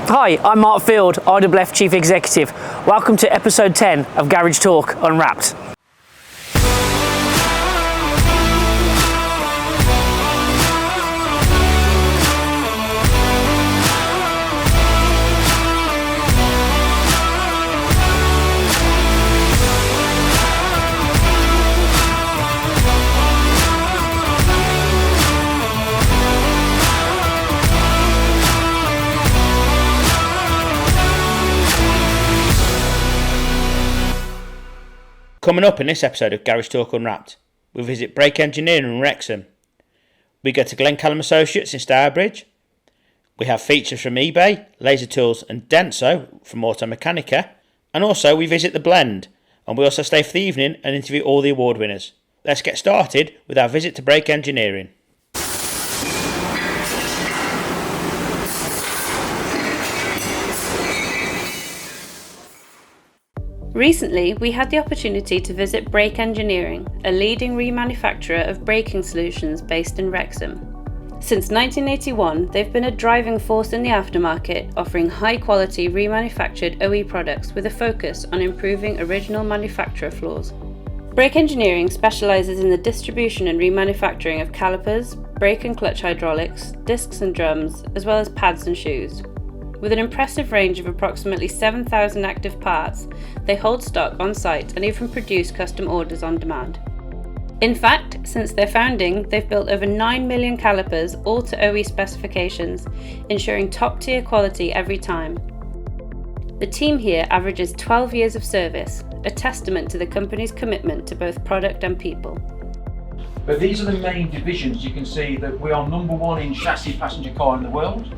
Hi, I'm Mark Field, IWF Chief Executive. Welcome to episode 10 of Garage Talk Unwrapped. Coming up in this episode of Garage Talk Unwrapped, we visit Brake Engineering in Wrexham. We go to Glen Callum Associates in Stourbridge. We have features from eBay, Laser Tools and Denso from Automechanika. And also we visit the Blend. And we also stay for the evening and interview all the award winners. Let's get started with our visit to Brake Engineering. Recently, we had the opportunity to visit Brake Engineering, a leading remanufacturer of braking solutions based in Wrexham. Since 1981, they've been a driving force in the aftermarket, offering high-quality remanufactured OE products with a focus on improving original manufacturer flaws. Brake Engineering specialises in the distribution and remanufacturing of calipers, brake and clutch hydraulics, discs and drums, as well as pads and shoes. With an impressive range of approximately 7,000 active parts, they hold stock on site and even produce custom orders on demand. In fact, since their founding, they've built over 9 million calipers, all to OE specifications, ensuring top-tier quality every time. The team here averages 12 years of service, a testament to the company's commitment to both product and people. But these are the main divisions. You can see that we are number one in chassis passenger car in the world,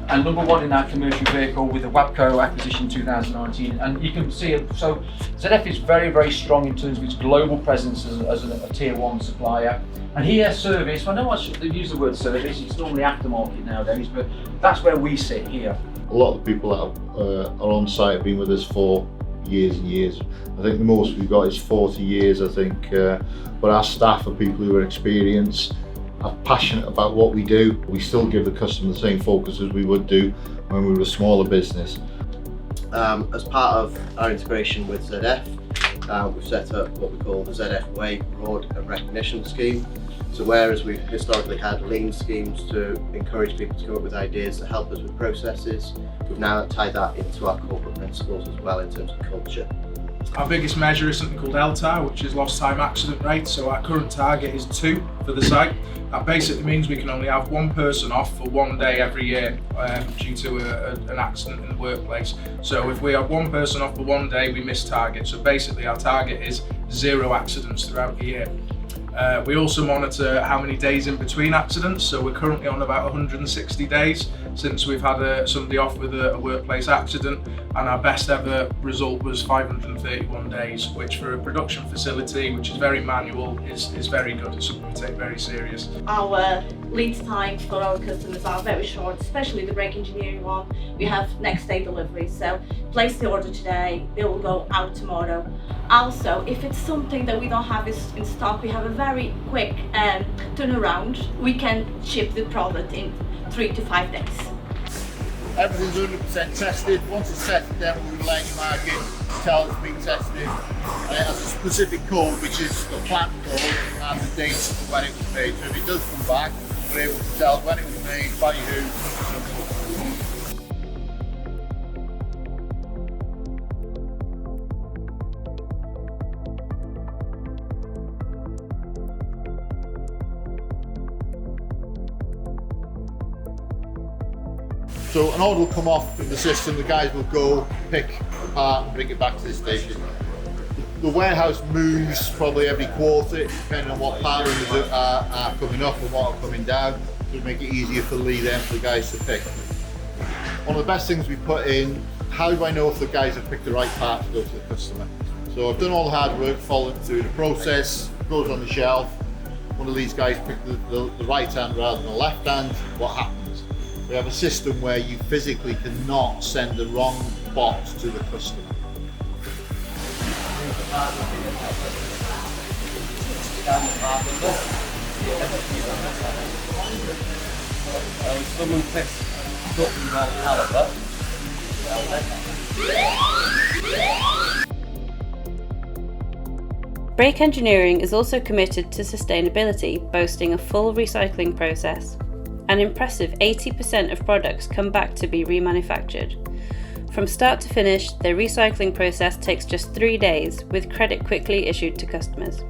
and number one in our commercial vehicle with the WABCO acquisition 2019. And you can see it, so ZF is very, very strong in terms of its global presence as a tier one supplier. And here service, I know I should use the word service, it's normally aftermarket nowadays, but that's where we sit here. A lot of the people that are on site have been with us for years and years. I think the most we've got is 40 years, I think. But our staff are people who are experienced, are passionate about what we do. We still give the customer the same focus as we would do when we were a smaller business. As part of our integration with ZF, we've set up what we call the ZF Way Reward and Recognition Scheme. So whereas we've historically had lean schemes to encourage people to come up with ideas that help us with processes, we've now tied that into our corporate principles as well in terms of culture. Our biggest measure is something called LTAR, which is lost time accident rate. So our current target is 2 for the site. That basically means we can only have one person off for one day every year due to an accident in the workplace. So if we have one person off for one day, we miss target. So basically our target is 0 accidents throughout the year. We also monitor how many days in between accidents, so we're currently on about 160 days since we've had somebody off with a workplace accident, and our best ever result was 531 days, which for a production facility, which is very manual, is very good. It's something we take very serious. Our lead times for our customers are very short, especially the brake engineering one. We have next day delivery, so place the order today, it will go out tomorrow. Also, if it's something that we don't have in stock, we have a very quick turnaround. We can ship the product in 3 to 5 days. Everything's 100% tested. Once it's tested, then we will let you mark it, tell it's been tested. And it has a specific code, which is the plant code and the date of when it was made. So if it does come back, we're able to tell when it was made, by who. So an order will come off from the system, the guys will go pick a part and bring it back to the station. The warehouse moves probably every quarter, depending on what part rooms are coming up and what are coming down, to make it easier for Lee then for the guys to pick. One of the best things we put in, how do I know if the guys have picked the right part to go to the customer? So I've done all the hard work, followed through the process, goes on the shelf. One of these guys picked the right hand rather than the left hand. What happens? We have a system where you physically cannot send the wrong box to the customer. Someone picks up that caliper, Brake Engineering is also committed to sustainability, boasting a full recycling process. An impressive 80% of products come back to be remanufactured. From start to finish, their recycling process takes just 3 days, with credit quickly issued to customers.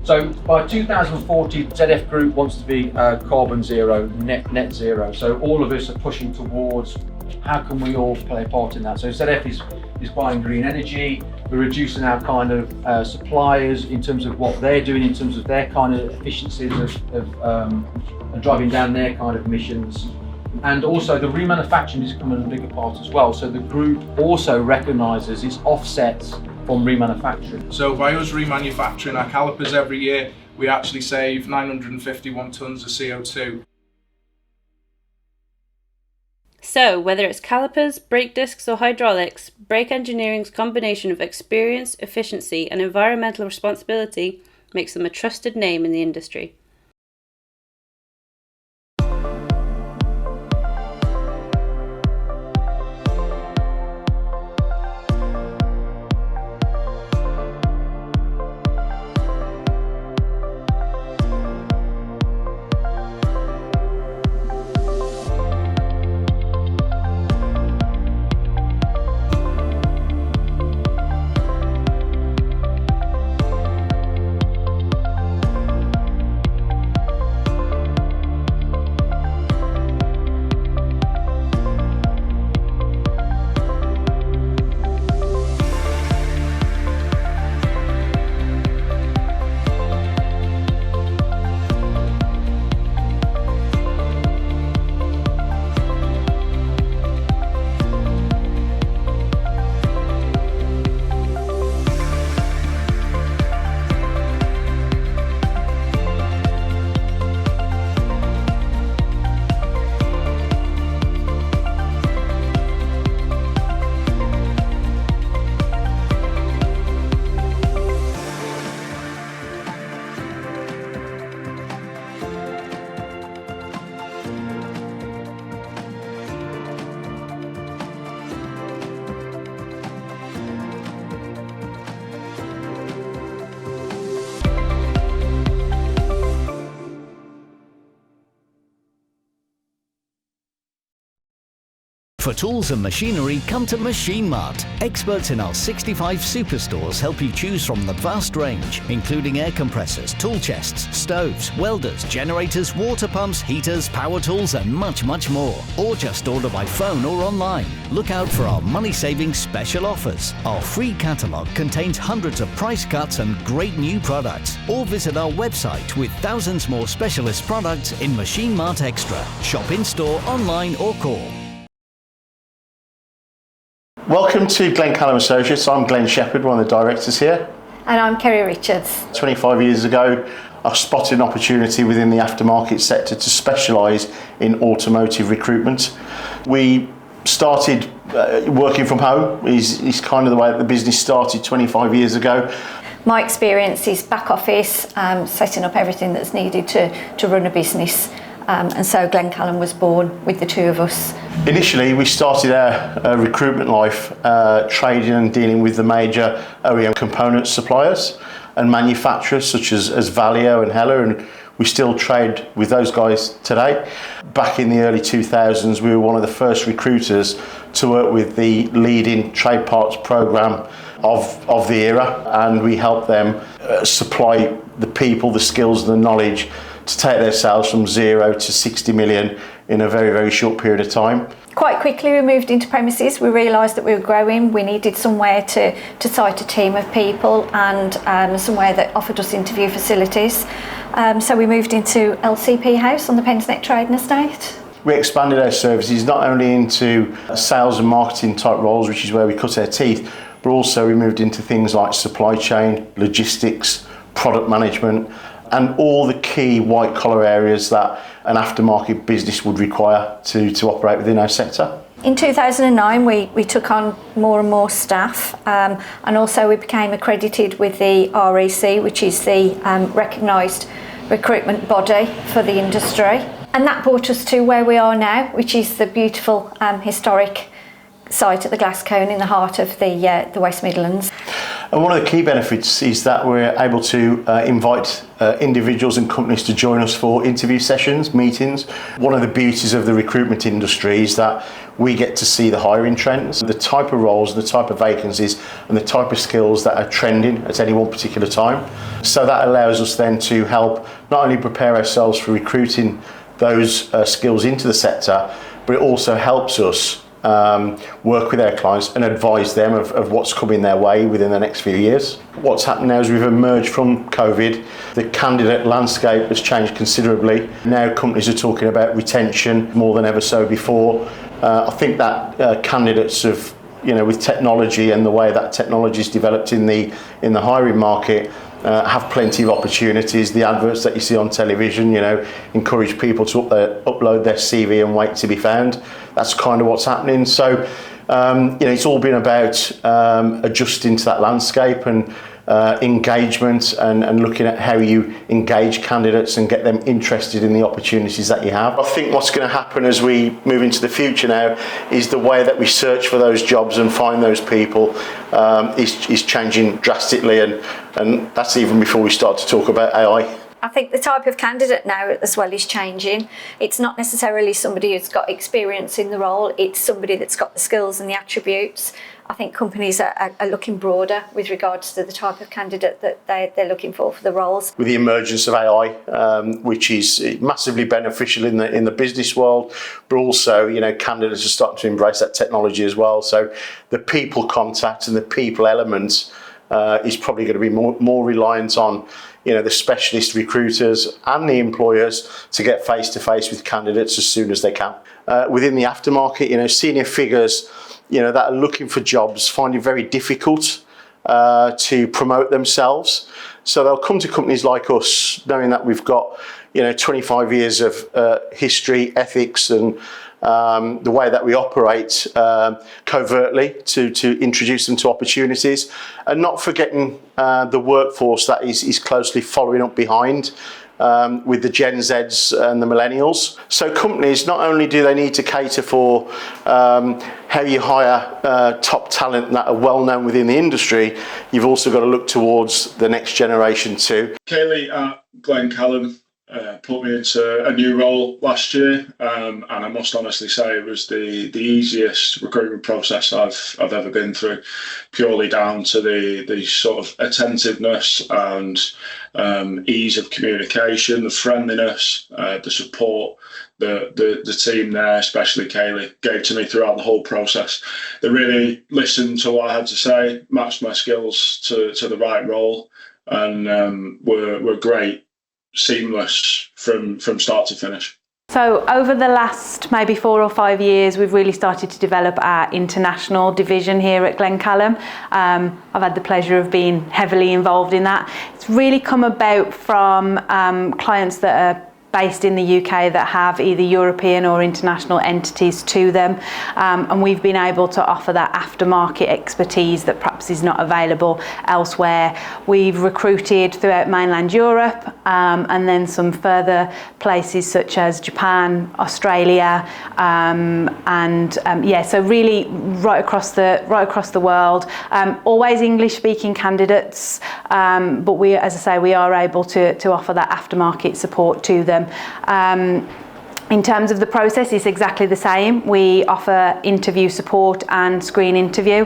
So by 2040, ZF Group wants to be carbon zero, net zero. So all of us are pushing towards how can we all play a part in that. So ZF is buying green energy. We're reducing our kind of suppliers in terms of what they're doing, in terms of their kind of efficiencies of driving down their kind of emissions. And also the remanufacturing is becoming a bigger part as well. So the group also recognises its offsets from remanufacturing. So by us remanufacturing our calipers every year, we actually save 951 tonnes of CO2. So, whether it's calipers, brake discs or hydraulics, Brake Engineering's combination of experience, efficiency and environmental responsibility makes them a trusted name in the industry. For tools and machinery, come to Machine Mart. Experts in our 65 superstores help you choose from the vast range, including air compressors, tool chests, stoves, welders, generators, water pumps, heaters, power tools and much, much more. Or just order by phone or online. Look out for our money-saving special offers. Our free catalogue contains hundreds of price cuts and great new products. Or visit our website with thousands more specialist products in Machine Mart Extra. Shop in-store, online or call. Welcome to Glen Callum Associates. I'm Glenn Shepherd, one of the directors here. And I'm Kerry Richards. 25 years ago, I spotted an opportunity within the aftermarket sector to specialise in automotive recruitment. We started working from home. Is kind of the way that the business started 25 years ago. My experience is back office, setting up everything that's needed to run a business. And so Glen Callum was born with the two of us. Initially, we started our recruitment life trading and dealing with the major OEM component suppliers and manufacturers such as Valeo and Heller, and we still trade with those guys today. Back in the early 2000s, we were one of the first recruiters to work with the leading trade parts program of the era, and we helped them supply the people, the skills and the knowledge to take their sales from 0 to 60 million in a very, very short period of time. Quite quickly we moved into premises. We realised that we were growing. We needed somewhere to site a team of people and somewhere that offered us interview facilities. So we moved into LCP House on the Pensneck Trading Estate. We expanded our services not only into sales and marketing type roles, which is where we cut our teeth, but also we moved into things like supply chain, logistics, product management, and all the key white collar areas that an aftermarket business would require to operate within our sector. In 2009 we took on more and more staff, and also we became accredited with the REC, which is the recognised recruitment body for the industry. And that brought us to where we are now, which is the beautiful historic site at the Glascone in the heart of the West Midlands. And one of the key benefits is that we're able to invite individuals and companies to join us for interview sessions, meetings. One of the beauties of the recruitment industry is that we get to see the hiring trends, the type of roles, the type of vacancies and the type of skills that are trending at any one particular time. So that allows us then to help not only prepare ourselves for recruiting those skills into the sector, but it also helps us work with our clients and advise them of what's coming their way within the next few years. What's happened now is we've emerged from COVID. The candidate landscape has changed considerably. Now companies are talking about retention more than ever so before. I think that candidates have, with technology and the way that technology is developed in the hiring market, have plenty of opportunities. The adverts that you see on television, encourage people to upload their CV and wait to be found. That's kind of what's happening. So, it's all been about adjusting to that landscape and engagement and looking at how you engage candidates and get them interested in the opportunities that you have. I think what's going to happen as we move into the future now is the way that we search for those jobs and find those people is changing drastically, and that's even before we start to talk about AI. I think the type of candidate now as well is changing. It's not necessarily somebody who's got experience in the role, it's somebody that's got the skills and the attributes. I think companies are looking broader with regards to the type of candidate that they're looking for the roles. With the emergence of AI, which is massively beneficial in the business world, but also, candidates are starting to embrace that technology as well. So the people contact and the people element is probably going to be more reliant on the specialist recruiters and the employers to get face-to-face with candidates as soon as they can. Within the aftermarket, senior figures, that are looking for jobs find it very difficult to promote themselves. So they'll come to companies like us knowing that we've got 25 years of history, ethics and the way that we operate covertly to introduce them to opportunities, and not forgetting the workforce that is closely following up behind with the Gen Zs and the millennials. So companies, not only do they need to cater for how you hire top talent that are well known within the industry, you've also got to look towards the next generation too. Kaylee at Glen Callum put me into a new role last year, and I must honestly say it was the easiest recruitment process I've ever been through, purely down to the sort of attentiveness and ease of communication, the friendliness, the support the team there, especially Kaylee, gave to me throughout the whole process. They really listened to what I had to say, matched my skills to the right role, and were great. Seamless from start to finish. So over the last maybe 4 or 5 years, we've really started to develop our international division here at Glen Callum. I've had the pleasure of being heavily involved in that. It's really come about from clients that are based in the UK that have either European or international entities to them, and we've been able to offer that aftermarket expertise that perhaps is not available elsewhere. We've recruited throughout mainland Europe, and then some further places such as Japan, Australia, so really right across the world. Always English-speaking candidates, but we, as I say, we are able to offer that aftermarket support to them. In terms of the process, it's exactly the same. We offer interview support and screen interview.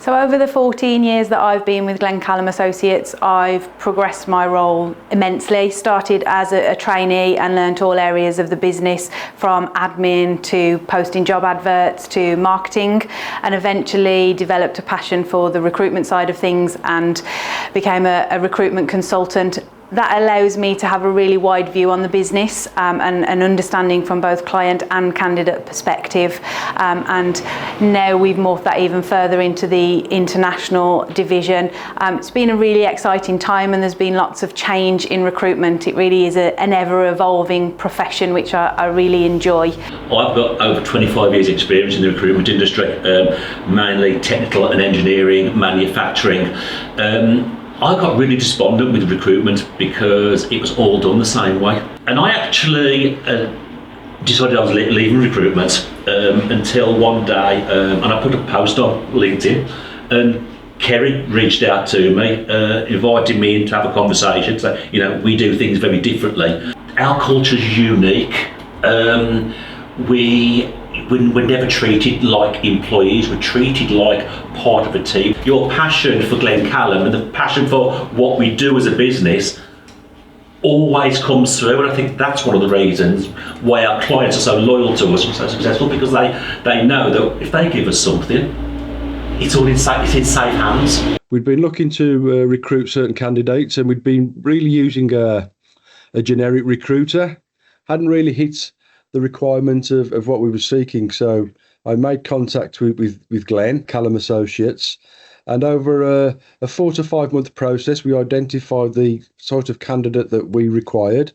So over the 14 years that I've been with Glen Callum Associates, I've progressed my role immensely. Started as a trainee and learnt all areas of the business, from admin to posting job adverts to marketing, and eventually developed a passion for the recruitment side of things and became a recruitment consultant. That allows me to have a really wide view on the business, and an understanding from both client and candidate perspective. And now we've morphed that even further into the international division. It's been a really exciting time, and there's been lots of change in recruitment. It really is an ever-evolving profession, which I really enjoy. I've got over 25 years experience in the recruitment industry, mainly technical and engineering, manufacturing. I got really despondent with recruitment because it was all done the same way. And I actually decided I was leaving recruitment until one day, and I put a post on LinkedIn, and Kerry reached out to me, invited me in to have a conversation. So, we do things very differently. Our culture's unique. We're never treated like employees, we're treated like part of a team. Your passion for Glen Callum and the passion for what we do as a business always comes through, and I think that's one of the reasons why our clients are so loyal to us and so successful, because they know that if they give us something, it's in safe hands. We'd been looking to recruit certain candidates, and we'd been really using a generic recruiter. Hadn't really hit the requirement of what we were seeking. So I made contact with Glen Callum Associates, and over a 4 to 5 month process, we identified the sort of candidate that we required.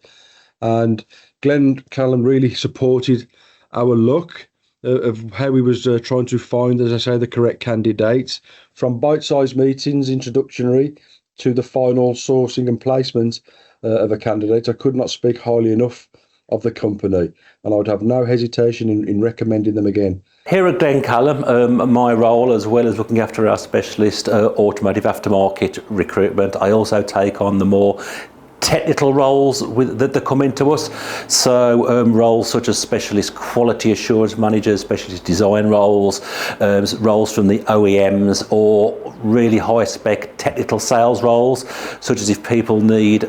And Glen Callum really supported our look of how we was trying to find, as I say, the correct candidates, from bite-sized meetings, introductory, to the final sourcing and placement of a candidate. I could not speak highly enough of the company, and I would have no hesitation in recommending them again. Here at Glen Callum, my role, as well as looking after our specialist automotive aftermarket recruitment, I also take on the more technical roles that come into us. So roles such as specialist quality assurance managers, specialist design roles, roles from the OEMs, or really high spec technical sales roles, such as if people need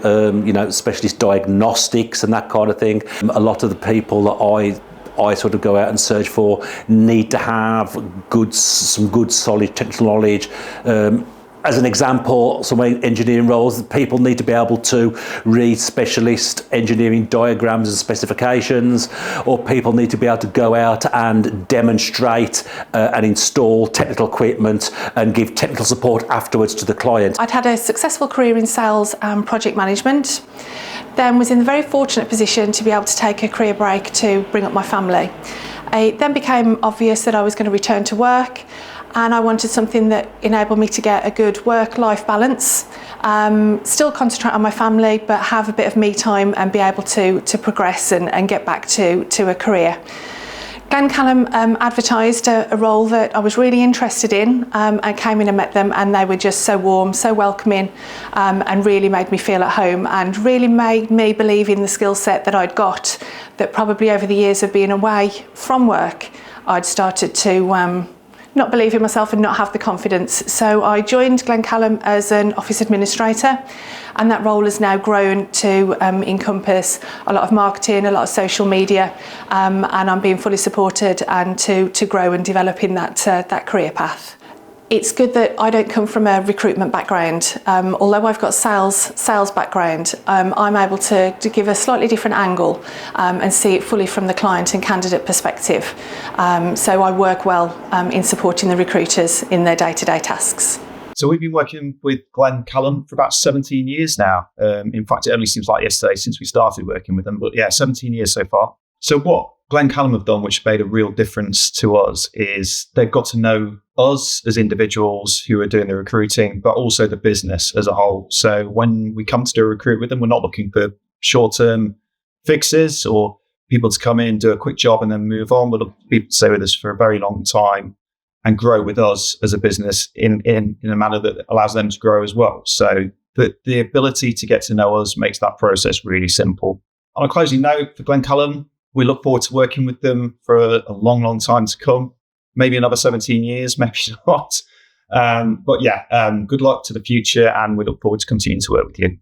specialist diagnostics and that kind of thing. A lot of the people that I sort of go out and search for need to have some good solid technical knowledge. As an example, some engineering roles, people need to be able to read specialist engineering diagrams and specifications, or people need to be able to go out and demonstrate and install technical equipment and give technical support afterwards to the client. I'd had a successful career in sales and project management, then was in the very fortunate position to be able to take a career break to bring up my family. It then became obvious that I was going to return to work, and I wanted something that enabled me to get a good work-life balance, still concentrate on my family, but have a bit of me time and be able to progress and get back to a career. Glen Callum advertised a role that I was really interested in. I came in and met them, and they were just so warm, so welcoming, and really made me feel at home, and really made me believe in the skill set that I'd got, that probably over the years of being away from work, I'd started to not believe in myself and not have the confidence. So I joined Glen Callum as an office administrator, and that role has now grown to encompass a lot of marketing, a lot of social media, and I'm being fully supported and to grow and develop in that career path. It's good that I don't come from a recruitment background. Although I've got sales background, I'm able to give a slightly different angle and see it fully from the client and candidate perspective. So I work well in supporting the recruiters in their day-to-day tasks. So we've been working with Glen Callum for about 17 years now. In fact, it only seems like yesterday since we started working with them, but yeah, 17 years so far. So what Glen Callum have done, which made a real difference to us, is they've got to know us as individuals who are doing the recruiting, but also the business as a whole. So when we come to do a recruit with them, we're not looking for short-term fixes or people to come in, do a quick job and then move on. We're looking for people to stay with us for a very long time and grow with us as a business in a manner that allows them to grow as well. So the ability to get to know us makes that process really simple. On a closing note, for Glen Callum, we look forward to working with them for a long, long time to come. Maybe another 17 years, maybe not. But yeah, good luck to the future, and we look forward to continuing to work with you.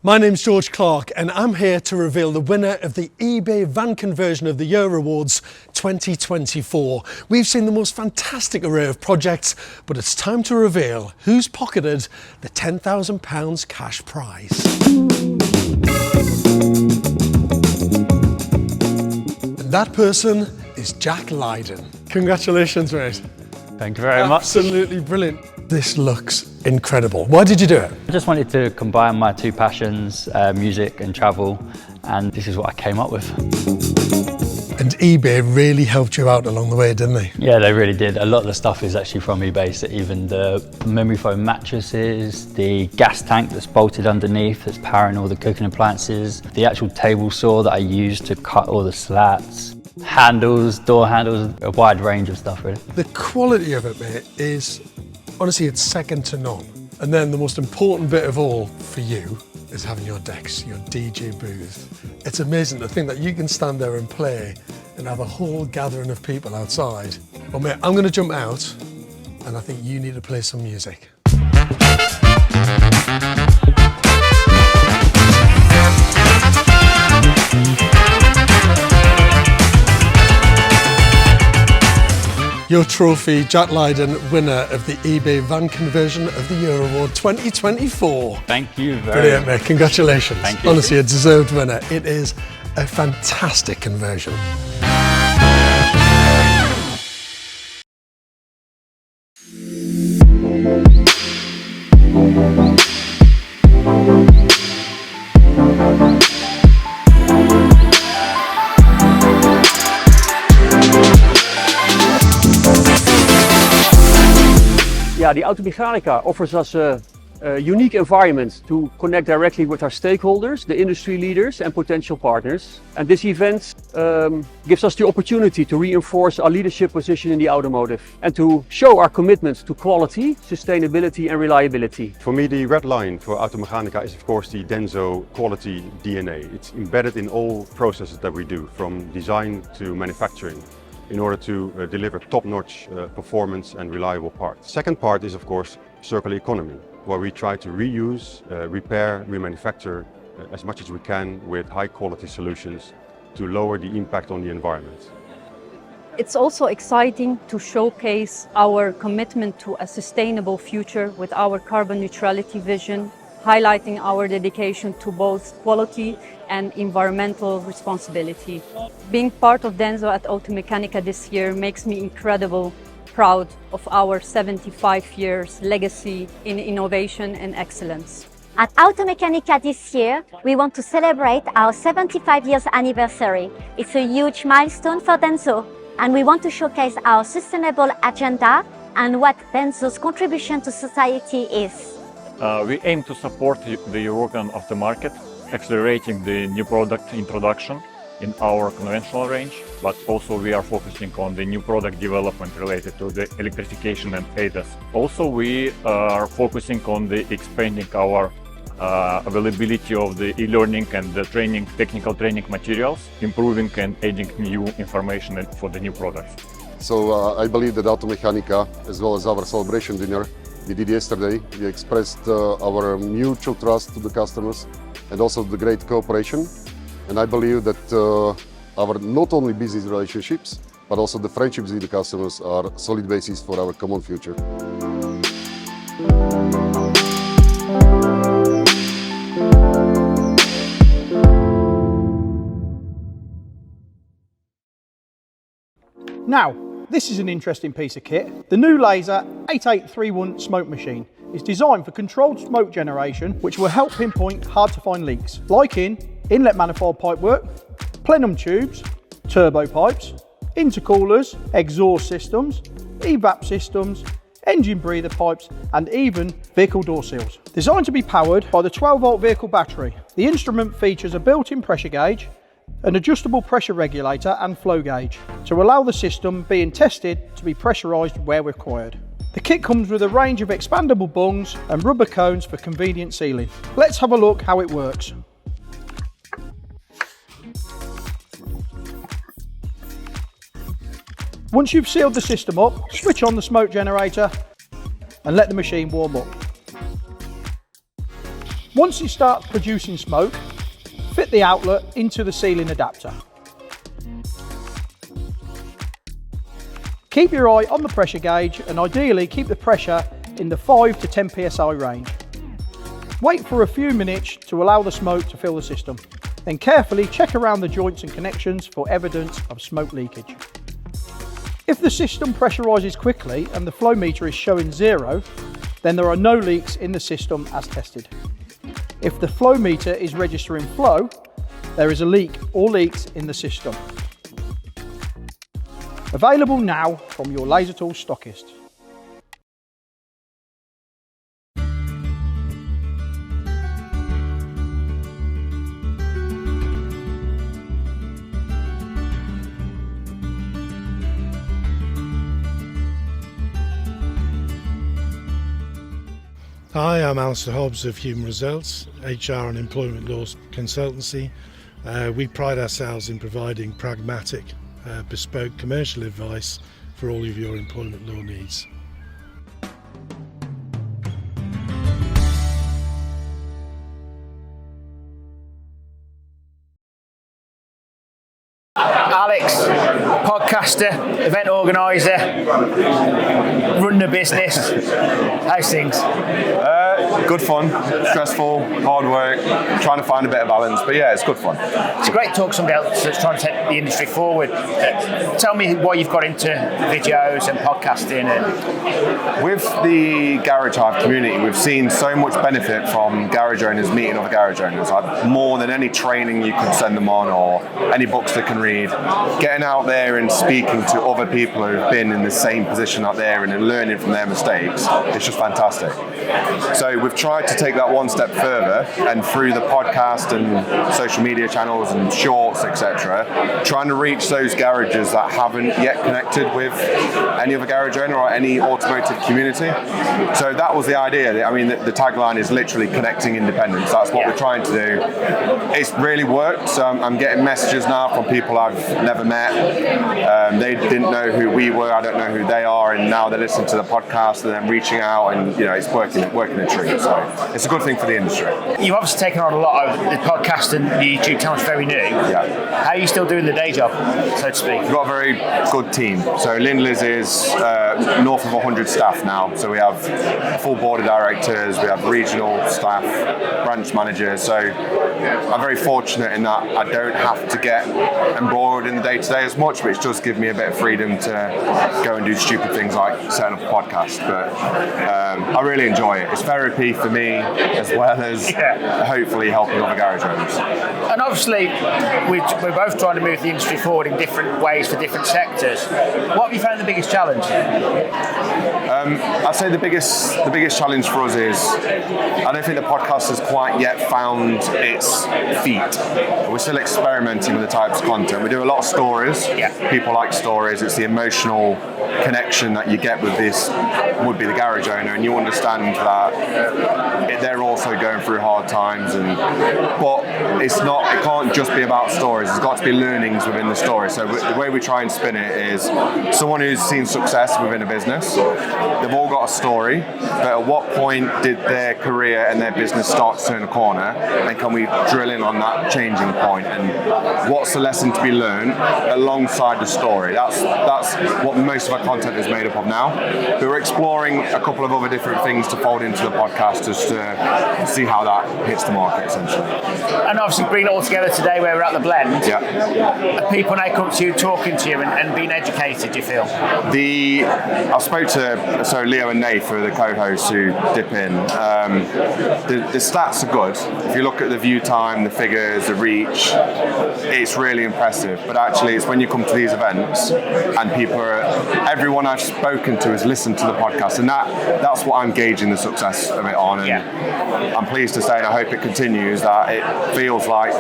My name's George Clark, and I'm here to reveal the winner of the eBay Van Conversion of the Year Awards 2024. We've seen the most fantastic array of projects, but it's time to reveal who's pocketed the £10,000 cash prize. And that person is Jack Lydon. Congratulations, mate. Thank you very much. Absolutely brilliant. This looks incredible. Why did you do it? I just wanted to combine my two passions, music and travel, and this is what I came up with. And eBay really helped you out along the way, didn't they? Yeah, they really did. A lot of the stuff is actually from eBay, so even the memory foam mattresses, the gas tank that's bolted underneath that's powering all the cooking appliances, the actual table saw that I used to cut all the slats, handles, door handles, a wide range of stuff really. The quality of it, mate, is honestly, it's second to none. And then the most important bit of all for you is having your decks, your DJ booth. It's amazing to think that you can stand there and play and have a whole gathering of people outside. Well, mate, I'm going to jump out and I think you need to play some music. Your trophy, Jack Lydon, winner of the eBay Van Conversion of the Year Award 2024. Thank you very much. Brilliant, mate. Congratulations. Thank you. Honestly, a deserved winner. It is a fantastic conversion. Yeah, the Automechanika offers us a unique environment to connect directly with our stakeholders, the industry leaders and potential partners. And this event gives us the opportunity to reinforce our leadership position in the automotive and to show our commitment to quality, sustainability and reliability. For me, the red line for Automechanika is of course the Denso quality DNA. It's embedded in all processes that we do, from design to manufacturing, in order to deliver top-notch performance and reliable parts. Second part is of course circular economy, where we try to reuse, repair, remanufacture as much as we can with high-quality solutions to lower the impact on the environment. It's also exciting to showcase our commitment to a sustainable future with our carbon neutrality vision, highlighting our dedication to both quality and environmental responsibility. Being part of Denso at Automechanika this year makes me incredibly proud of our 75 years legacy in innovation and excellence. At Automechanika this year, we want to celebrate our 75 years anniversary. It's a huge milestone for Denso, and we want to showcase our sustainable agenda and what Denso's contribution to society is. We aim to support the European aftermarket, accelerating the new product introduction in our conventional range, but also we are focusing on the new product development related to the electrification and ADAS. Also, we are focusing on the expanding our availability of the e-learning and the training, technical training materials, improving and adding new information for the new products. So I believe that Automechanika, as well as our celebration dinner we did yesterday, we expressed our mutual trust to the customers and also the great cooperation. And I believe that our not only business relationships, but also the friendships with the customers are solid basis for our common future. Now, this is an interesting piece of kit. The new Laser 8831 smoke machine is designed for controlled smoke generation, which will help pinpoint hard to find leaks, like in inlet manifold pipework, plenum tubes, turbo pipes, intercoolers, exhaust systems, evap systems, engine breather pipes, and even vehicle door seals. Designed to be powered by the 12-volt vehicle battery, the instrument features a built-in pressure gauge, an adjustable pressure regulator and flow gauge to allow the system being tested to be pressurised where required. The kit comes with a range of expandable bungs and rubber cones for convenient sealing. Let's have a look how it works. Once you've sealed the system up, switch on the smoke generator and let the machine warm up. Once it starts producing smoke, fit the outlet into the sealing adapter. Keep your eye on the pressure gauge and ideally keep the pressure in the 5 to 10 psi range. Wait for a few minutes to allow the smoke to fill the system. Then carefully check around the joints and connections for evidence of smoke leakage. If the system pressurises quickly and the flow meter is showing 0, then there are no leaks in the system as tested. If the flow meter is registering flow, there is a leak or leaks in the system. Available now from your Laser Tools stockist. Hi, I'm Alistair Hobbs of Human Results, HR and Employment Law Consultancy. We pride ourselves in providing pragmatic, bespoke commercial advice for all of your employment law needs. Alex, podcaster, event organiser, running a business. How's things? Good fun, stressful, hard work, trying to find a bit of balance, but yeah, it's good fun. It's great to talk to somebody else that's trying to take the industry forward. Tell me why you've got into videos and podcasting. And with the Garage Hive community, we've seen so much benefit from garage owners meeting other garage owners, like more than any training you could send them on or any books they can read. Getting out there and speaking to other people who've been in the same position out there and learning from their mistakes, it's just fantastic. So we've tried to take that one step further, and through the podcast and social media channels and shorts, etc., trying to reach those garages that haven't yet connected with any other garage owner or any automotive community. So that was the idea. I mean, the tagline is literally connecting independence. That's what we're trying to do. It's really worked. So I'm getting messages now from people I've never met. They didn't know who we were. I don't know who they are, and now they're listening to the podcast and then reaching out, and it's working a treat. So it's a good thing for the industry. You've obviously taken on a lot of the podcast and the YouTube channel is very new. Yeah. How are you still doing the day job, so to speak? We've got a very good team. So Lindley's is north of 100 staff now. So we have a full board of directors, we have regional staff, branch managers. So I'm very fortunate in that I don't have to get embroiled in the day-to-day as much, which does give me a bit of freedom to go and do stupid things like setting up a podcast. But I really enjoy it. It's therapy for me, as well as hopefully helping other garage owners. And obviously, we're both trying to move the industry forward in different ways for different sectors. What have you found the biggest challenge? I'd say the biggest challenge for us is I don't think the podcast has quite yet found its feet. We're still experimenting with the types of content. We do a lot of stories. People like stories. It's the emotional connection that you get with this would-be the garage owner, and you understand that they're also going through hard times. But it can't just be about stories. There's got to be learnings within the story. So the way we try and spin it is someone who's seen success within a business. They've all got a story, but at what point did their career and their business start to turn a corner, and can we drill in on that changing point, and what's the lesson to be learned alongside the story? That's what most of our content is made up of now. But we're exploring a couple of other different things to fold into the podcast just to see how that hits the market, essentially. And obviously bringing it all together today where we're at the blend. Yeah. People now come to you, talking to you and being educated, do you feel? I spoke to Leo and Nath, who are the co-hosts who dip in. The stats are good. If you look at the view time, the figures, the reach, it's really impressive. But actually, it's when you come to these events and everyone I've spoken to has listened to the podcast, and that's what I'm gauging the success of it on. And I'm pleased to say, and I hope it continues, that it feels like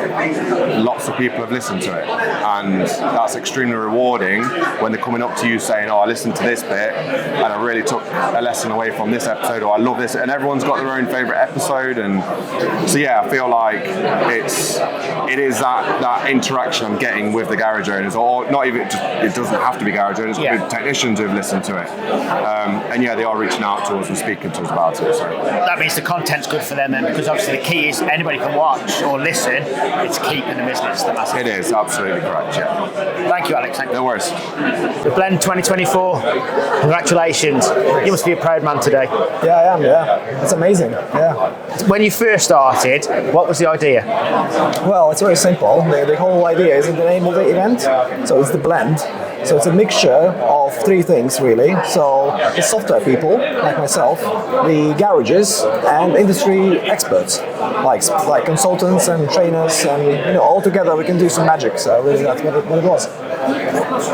lots of people have listened to it, and that's extremely rewarding when they're coming up to you saying, "Oh, I listened to this bit, and I really took a lesson away from this episode," or "I love this," and everyone's got their own favourite episode, and so I feel like it is that interaction I'm getting with the garage owners, or not even. It doesn't have to be garage owners, it could be technicians who've listened to it, and they are reaching out to us and speaking to us about it. So that means the content's good for them then, because obviously the key is anybody can watch or listen, it's keeping them, isn't it? It is, absolutely correct, yeah. Thank you, Alex. No worries. The Blend 2024, congratulations. You must be a proud man today. Yeah, I am, yeah. It's amazing, yeah. When you first started, what was the idea? Well, it's very simple. The whole idea is in the name of the event, so it's the Blend. So it's a mixture of three things, really. So the software people, like myself, the garages, and industry experts, like consultants and trainers, and all together we can do some magic. So really, that's what it was.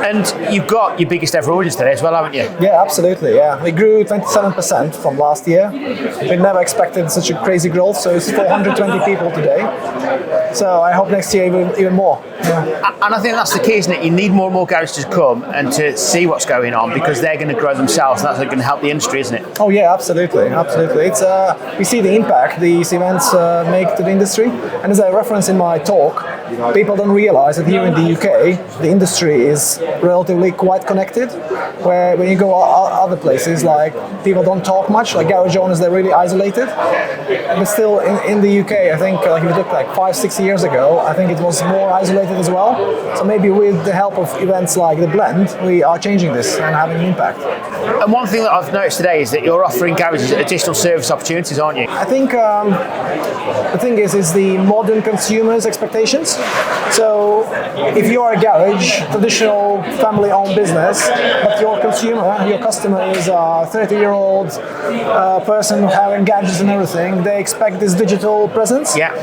And you've got your biggest ever audience today as well, haven't you? Yeah, absolutely. Yeah, we grew 27% from last year. We never expected such a crazy growth. So it's 420 people today. So I hope next year even more. Yeah. And I think that's the key, isn't it? You need more and more garages to come and to see what's going on, because they're going to grow themselves. And that's going to help the industry, isn't it? Oh yeah, absolutely. It's we see the impact these events make to the industry. And as I referenced in my talk, people don't realize that here in the UK, the industry is relatively quite connected. Where when you go other places, like people don't talk much, like garage owners, they're really isolated. But still, in the UK, I think if you look like 5-6 years ago, I think it was more isolated as well. So maybe with the help of events like the Blend, we are changing this and having an impact. And one thing that I've noticed today is that you're offering garages additional service opportunities, aren't you? I think the thing is the modern consumer's expectations. So if you are a garage, traditional family-owned business, but your customer is a 30-year-old person having gadgets and everything, they expect this digital presence. Yeah.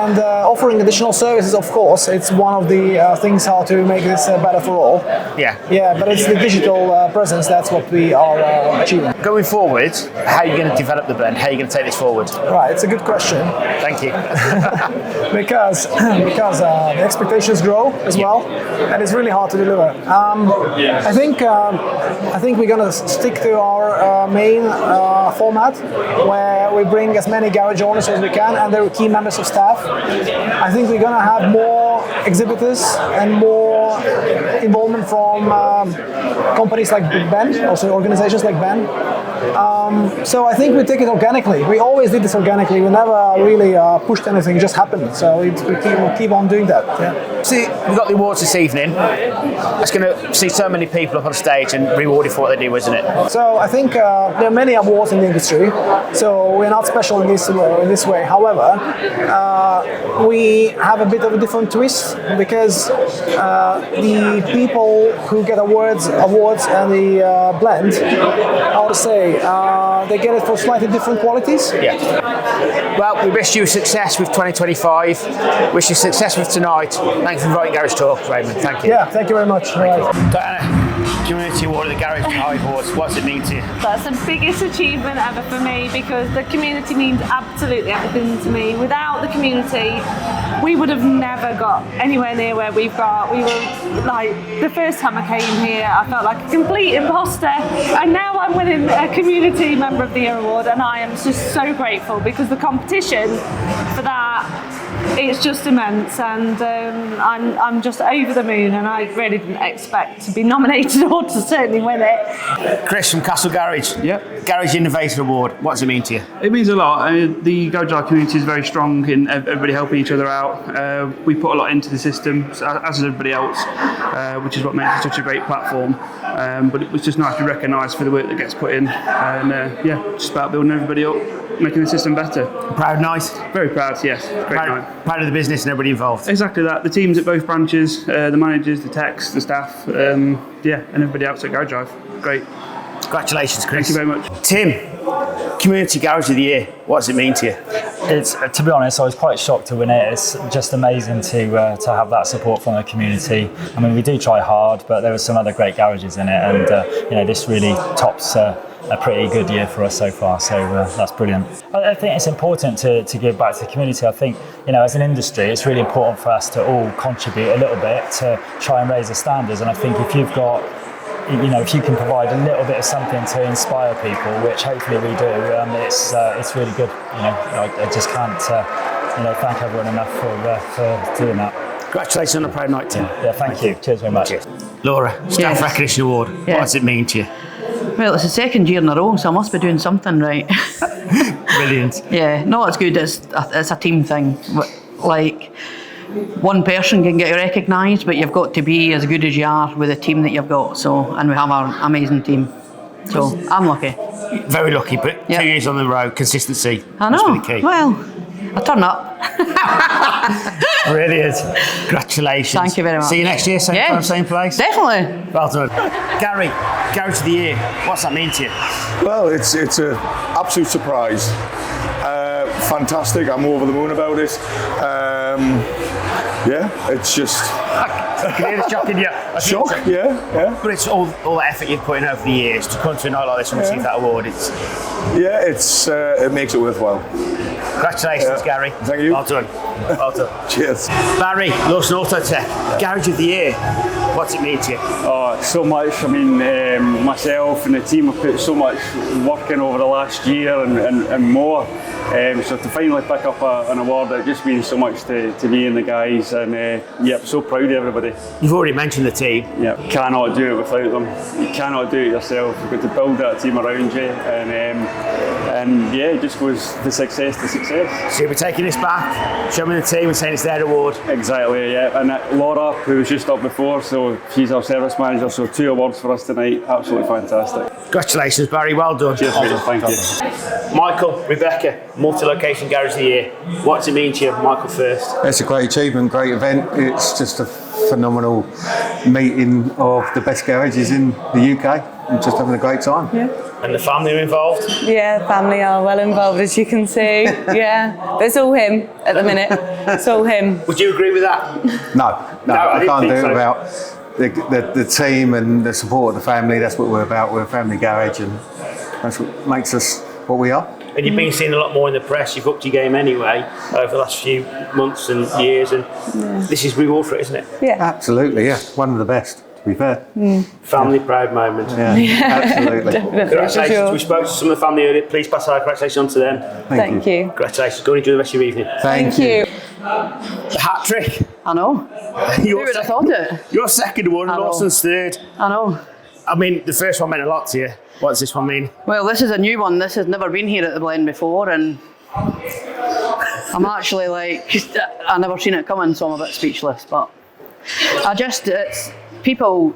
And offering additional services, of course, it's one of the things how to make this better for all. Yeah. Yeah, but it's the digital presence, that's what we are achieving. Going forward, how are you going to develop the Blend? How are you going to take this forward? Right, it's a good question. Thank you. because the expectations grow as well, and it's really hard to deliver. I think we're going to stick to our main format, where we bring as many garage owners as we can and their key members of staff. I think we're going to have more exhibitors and more involvement from companies like Ben, also organizations like Ben. So I think we take it organically. We always did this organically. We never really pushed anything; it just happened. So we'll keep on doing that. Yeah. See, we've got the awards this evening. It's going to see so many people up on stage and rewarded for what they do, isn't it? So I think there are many awards in the industry. So we're not special in this way. However, we have a bit of a different twist, because the people who get awards and the Blend, I would say, they get it for slightly different qualities. Yeah. Well, we wish you success with 2025. Wish you success with tonight. Thanks for inviting Garage Talk, Raymond. Thank you. Yeah, thank you very much. Diana, Community Award of the Garage Talk Awards. What's it mean to you? That's the biggest achievement ever for me, because the community means absolutely everything to me. Without the community, we would have never got anywhere near where we've got. We were like, the first time I came here, I felt like a complete imposter, and now I'm winning a Community Member of the Year award, and I am just so grateful, because the competition for that, it's just immense, and I'm just over the moon, and I really didn't expect to be nominated or to certainly win it. Chris from Castle Garage. Yep. Garage Innovator Award. What does it mean to you? It means a lot. I mean, the Garage community is very strong in everybody helping each other out. We put a lot into the system, as does everybody else, which is what makes it such a great platform. But it was just nice to be recognised for the work that gets put in, and just about building everybody up, making the system better. Proud night? Very proud, yes. Great night. Proud of the business and everybody involved? Exactly that. The teams at both branches, the managers, the techs, the staff, and everybody else at Garage Drive. Great. Congratulations, Chris. Thank you very much. Tim, Community Garage of the Year. What does it mean to you? It's, to be honest, I was quite shocked to win it. It's just amazing to have that support from the community. I mean, we do try hard, but there were some other great garages in it, and this really tops a pretty good year for us so far, so that's brilliant. I think it's important to give back to the community. I think, as an industry, it's really important for us to all contribute a little bit to try and raise the standards, and I think if you've got, if you can provide a little bit of something to inspire people, which hopefully we do, it's really good. I just can't thank everyone enough for doing that. Congratulations on a proud night, Tim. Yeah, thank you. Cheers very much. Cheers. Laura, Staff Recognition Award. Yeah. What does it mean to you? Well, it's the second year in a row, so I must be doing something right. Brilliant. Yeah, no, it's good. It's a team thing. like one person can get recognised, but you've got to be as good as you are with the team that you've got. So, and we have an amazing team. So I'm lucky. Very lucky, but 2 years on the road, consistency. I know. Must be the key. Well, I turn up. Brilliant. Congratulations. Thank you very much. See you next year, same time, same place. Definitely. Well done. Gary, Garage of the Year, what's that mean to you? Well, it's an absolute surprise. Fantastic. I'm over the moon about it. It's just... I can hear the shock in you. Shock, yeah. But it's all the effort you've put in over the years to come to a night like this and receive that award. It makes it worthwhile. Congratulations, Gary. Thank you. Well done. Well done. Cheers. Barry, Lawson Auto Tech, Garage of the Year. What's it mean to you? Oh, so much. I mean, myself and the team have put so much work in over the last year and more. So to finally pick up an award, it just means so much to me and the guys, and I'm so proud of everybody. You've already mentioned the team. Yeah, cannot do it without them. You cannot do it yourself. You've got to build that team around you, and it just goes to success to success. So you'll be taking this back, showing the team and saying it's their award. Exactly, yeah. And Laura, who was just up before, so she's our service manager, so 2 awards for us tonight. Absolutely fantastic. Congratulations, Barry. Well done. Cheers, thank you. Michael, Rebecca, multi-location Garage of the Year. What's it mean to you, Michael, first? It's a great achievement, great event. It's just a phenomenal meeting of the best garages in the UK and just having a great time. Yeah. And the family are involved? Yeah, family are well involved, as you can see. Yeah, but it's all him at the minute. It's all him. Would you agree with that? No, I can't do it so. without the team and the support of the family. That's what we're about. We're a family garage, and that's what makes us what we are. And you've been seen a lot more in the press. You've upped your game anyway over the last few months and years, and this is reward for it, isn't it? Yeah, absolutely. Yeah, one of the best. To be fair. Family proud moment. Yeah, absolutely. Congratulations. Sure. We spoke to some of the family earlier. Please pass our congratulations on to them. Thank you. Congratulations. Go and enjoy the rest of your evening. Thank you. The hat trick. I know. Who would have thought it? Your second one, Lawson's third. I know. I mean, the first one meant a lot to you. What does this one mean? Well, this is a new one. This has never been here at the Blend before, and I'm actually I've never seen it coming, so I'm a bit speechless. But it's people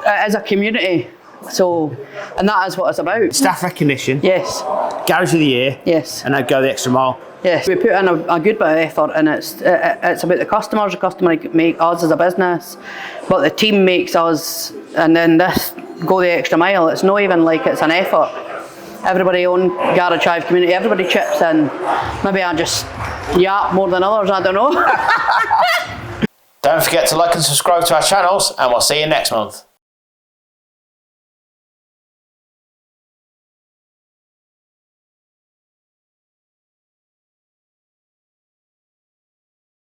as a community, so, and that is what it's about. Staff recognition. Yes. Garage of the Year. Yes. And I'd go the extra mile. Yes, we put in a good bit of effort, and it's about the customers. The customer make us as a business, but the team makes us, and then this go the extra mile. It's not even like it's an effort. Everybody on Garage Hive community, everybody chips in. Maybe I just yap more than others, I don't know. Don't forget to like and subscribe to our channels, and we'll see you next month.